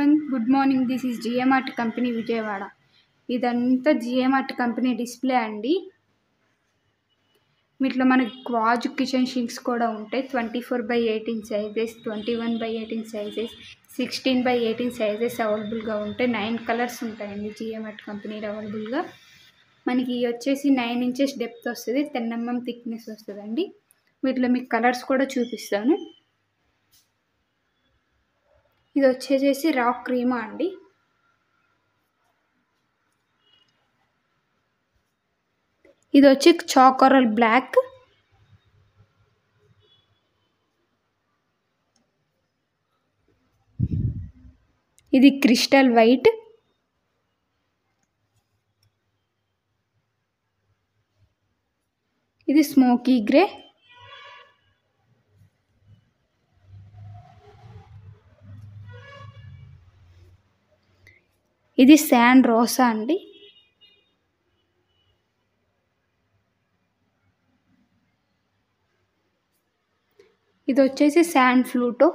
everyone, good morning. This is GM Art Company Vijayawada. ఇదంతా GM Art Company display అండి. వీటిలో మనకి quartz kitchen షింక్స్ కూడా ఉంటాయి. 24/18 సైజెస్, 21/18 సైజెస్, 16/18 సైజెస్ అవైలబుల్గా ఉంటాయి. 9 కలర్స్ ఉంటాయండి GM Art కంపెనీలో అవైలబుల్గా. మనకి వచ్చేసి 9 inches డెప్త్ వస్తుంది, 10 mm థిక్నెస్ వస్తుందండి. వీటిలో మీకు కలర్స్ కూడా చూపిస్తాను. ఇది వచ్చేసి రాక్ క్రీమా అండి. ఇది వచ్చి చాకోరల్ బ్లాక్, ఇది క్రిస్టల్ వైట్, ఇది స్మోకీ గ్రే, ఇది శాండ్ రోసా అండి. ఇది వచ్చేసి శాండ్ ఫ్లూటో,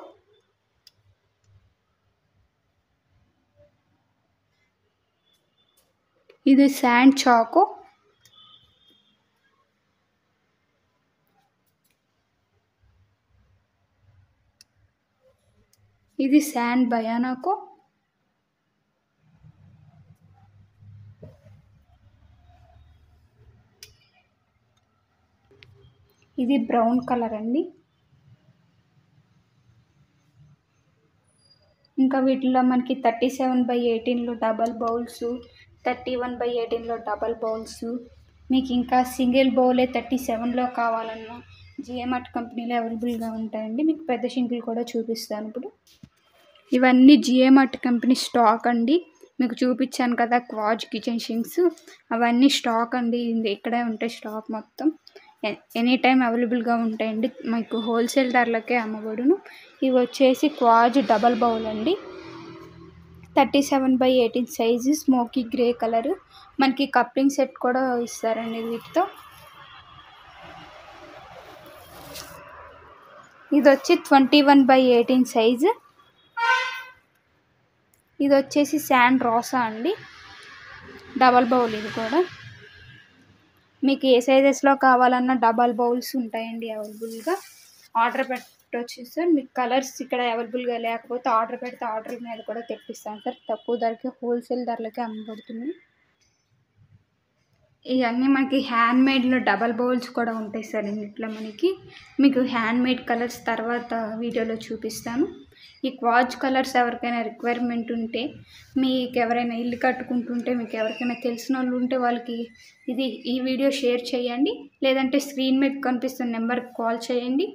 ఇది శాండ్ చాకో, ఇది శాండ్ బయానాకో, ఇది బ్రౌన్ కలర్ అండి. ఇంకా వీటిలో మనకి 37/18లో డబల్ బౌల్స్, 31/18లో డబల్ బౌల్స్, మీకు ఇంకా సింగిల్ బౌలే 37లో కావాలన్నా GM Art కంపెనీలో అవైలబుల్గా ఉంటాయండి. మీకు పెద్ద షింకులు కూడా చూపిస్తాను ఇప్పుడు. ఇవన్నీ GM Art కంపెనీ స్టాక్ అండి. మీకు చూపించాను కదా క్వాజ్ కిచెన్ షింక్స్, అవన్నీ స్టాక్ అండి. ఇక్కడే ఉంటాయి స్టాక్ మొత్తం. ఎనీ టైం అవైలబుల్గా ఉంటాయండి. మీకు హోల్సేల్ ధరలకే అమ్మబడును. ఇవి వచ్చేసి క్వాజ్ డబల్ బౌల్ అండి, 37/18 సైజు, స్మోకీ గ్రే కలరు. మనకి కప్లింగ్ సెట్ కూడా ఇస్తారండి వీటితో. ఇది వచ్చి 21/18 సైజు. ఇది వచ్చేసి శాండ్ రోసా అండి, డబల్ బౌల్. ఇది కూడా మీకు ఏ సైజెస్లో కావాలన్నా డబల్ బౌల్స్ ఉంటాయండి అవైలబుల్గా. ఆర్డర్ పెట్టవచ్చు సార్. మీకు కలర్స్ ఇక్కడ అవైలబుల్గా లేకపోతే ఆర్డర్ పెడితే ఆర్డర్ మీద కూడా తెప్పిస్తాను సార్. తక్కువ ధరకే హోల్సేల్ ధరలకే అమ్మబడుతుంది. ఇవన్నీ మనకి హ్యాండ్ మేడ్లో డబల్ బౌల్స్ కూడా ఉంటాయి సార్. ఇంట్లో మనకి మీకు హ్యాండ్ మేడ్ కలర్స్ తర్వాత వీడియోలో చూపిస్తాను. ఈ క్వాజ్ కలర్స్ ఎవరికైనా రిక్వైర్మెంట్ ఉంటే, మీకు ఎవరైనా ఇల్లు కట్టుకుంటుంటే, మీకు ఎవరికైనా తెలిసిన వాళ్ళు ఉంటే వాళ్ళకి ఈ వీడియో షేర్ చేయండి. లేదంటే స్క్రీన్ మీద కనిపిస్తున్న నెంబర్కి కాల్ చేయండి,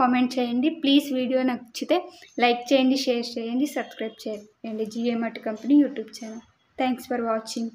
కామెంట్ చేయండి. ప్లీజ్ వీడియో నచ్చితే లైక్ చేయండి, షేర్ చేయండి, సబ్స్క్రైబ్ చేయండి GM Art company YouTube channel. Thanks for watching.